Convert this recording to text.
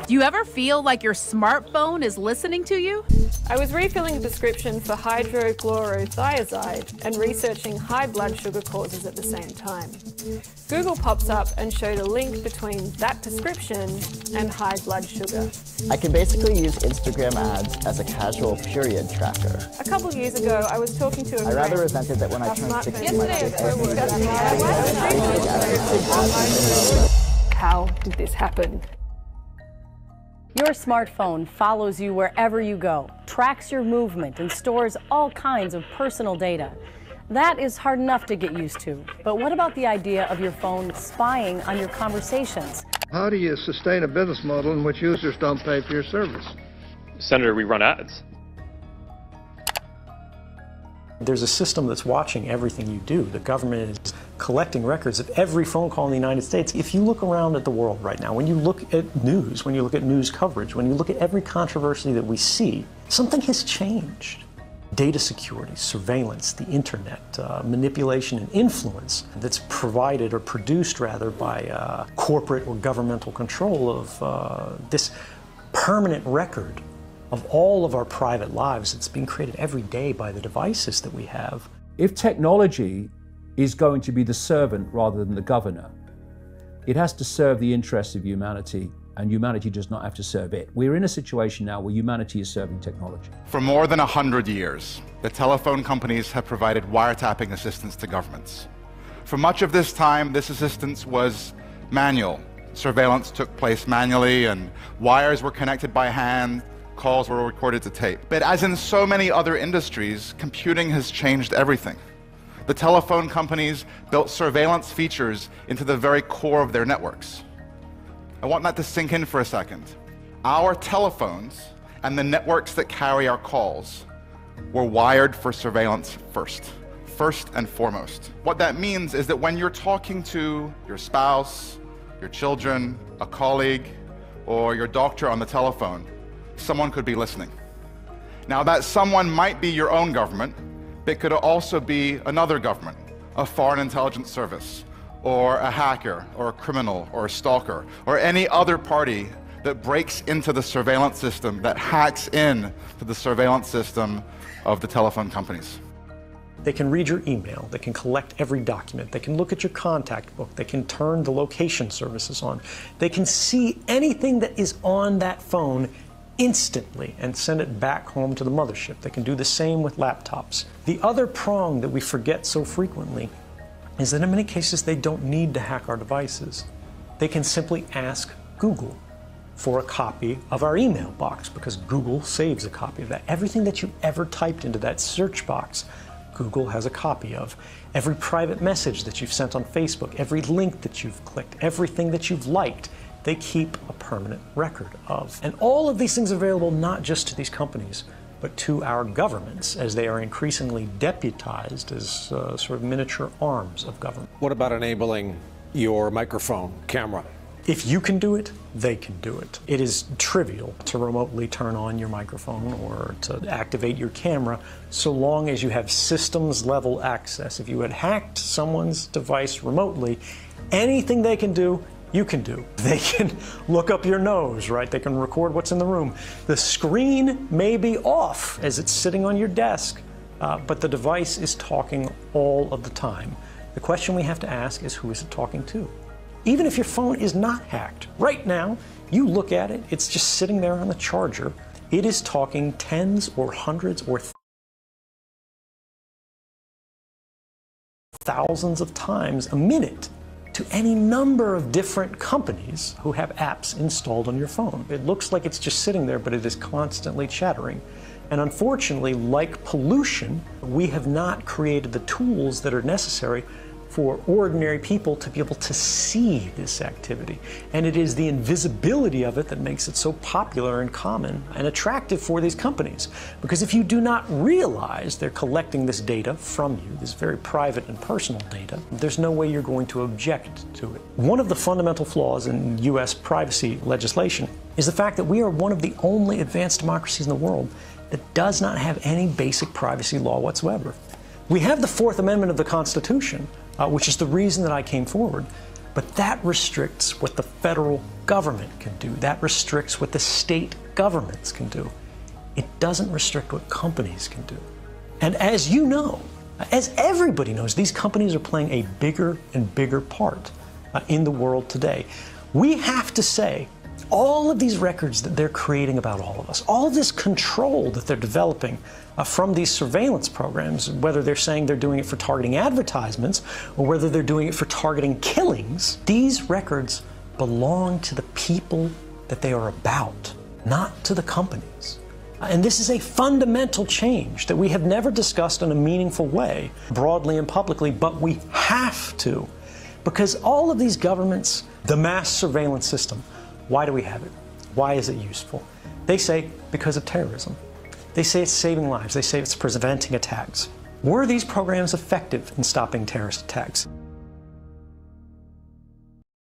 Do you ever feel like your smartphone is listening to you? I was refilling a prescription for hydrochlorothiazide and researching high blood sugar causes at the same time. Google pops up and showed a link between that prescription and high blood sugar. I can basically use Instagram ads as a casual period tracker. A couple years ago, I was talking to a friend. I rather resented that when I turned 16, my kids How did this happen? Your smartphone follows you wherever you go, tracks your movement, and stores all kinds of personal data. That is hard enough to get used to. But what about the idea of your phone spying on your conversations? How do you sustain a business model in which users don't pay for your service? Senator, we run ads. There's a system that's watching everything you do. The government is collecting records of every phone call in the United States. If you look around at the world right now, when you look at news, when you look at news coverage, when you look at every controversy that we see, something has changed. Data security, surveillance, the internet, manipulation and influence that's provided or produced rather by corporate or governmental control of this permanent record of all of our private lives that's being created every day by the devices that we have. If technology is going to be the servant rather than the governor, it has to serve the interests of humanity, and humanity does not have to serve it. We're in a situation now where humanity is serving technology. For more than 100 years, the telephone companies have provided wiretapping assistance to governments. For much of this time, this assistance was manual. Surveillance took place manually, and wires were connected by hand. Calls were recorded to tape. But as in so many other industries, computing has changed everything. The telephone companies built surveillance features into the very core of their networks. I want that to sink in for a second. Our telephones and the networks that carry our calls were wired for surveillance first and foremost. What that means is that when you're talking to your spouse, your children, a colleague, or your doctor on the telephone, someone could be listening. Now, that someone might be your own government, but it could also be another government, a foreign intelligence service, or a hacker, or a criminal, or a stalker, or any other party that breaks into the surveillance system, that hacks in to the surveillance system of the telephone companies. They can read your email, they can collect every document, they can look at your contact book, they can turn the location services on, they can see anything that is on that phone instantly and send it back home to the mothership. They can do the same with laptops. The other prong that we forget so frequently is that in many cases they don't need to hack our devices. They can simply ask Google for a copy of our email box because Google saves a copy of that. Everything that you ever typed into that search box, Google has a copy of. Every private message that you've sent on Facebook, every link that you've clicked, everything that you've liked, they keep a permanent record of. And all of these things are available not just to these companies, but to our governments as they are increasingly deputized as sort of miniature arms of government. What about enabling your microphone camera? If you can do it, they can do it. It is trivial to remotely turn on your microphone or to activate your camera so long as you have systems level access. If you had hacked someone's device remotely, anything they can do, you can do. They can look up your nose, right? They can record what's in the room. The screen may be off as it's sitting on your desk, but the device is talking all of the time. The question we have to ask is, who is it talking to? Even if your phone is not hacked, right now, you look at it, it's just sitting there on the charger. It is talking tens or hundreds or thousands of times a minute to any number of different companies who have apps installed on your phone. It looks like it's just sitting there, but it is constantly chattering. And unfortunately, like pollution, we have not created the tools that are necessary for ordinary people to be able to see this activity. And it is the invisibility of it that makes it so popular and common and attractive for these companies. Because if you do not realize they're collecting this data from you, this very private and personal data, there's no way you're going to object to it. One of the fundamental flaws in US privacy legislation is the fact that we are one of the only advanced democracies in the world that does not have any basic privacy law whatsoever. We have the Fourth Amendment of the Constitution, which is the reason that I came forward. But that restricts what the federal government can do. That restricts what the state governments can do. It doesn't restrict what companies can do. And as you know, as everybody knows, these companies are playing a bigger and bigger part in the world today. We have to say, all of these records that they're creating about all of us, all this control that they're developing from these surveillance programs, whether they're saying they're doing it for targeting advertisements or whether they're doing it for targeting killings, these records belong to the people that they are about, not to the companies. And this is a fundamental change that we have never discussed in a meaningful way, broadly and publicly, but we have to. Because all of these governments, the mass surveillance system, why do we have it? Why is it useful? They say because of terrorism. They say it's saving lives. They say it's preventing attacks. Were these programs effective in stopping terrorist attacks?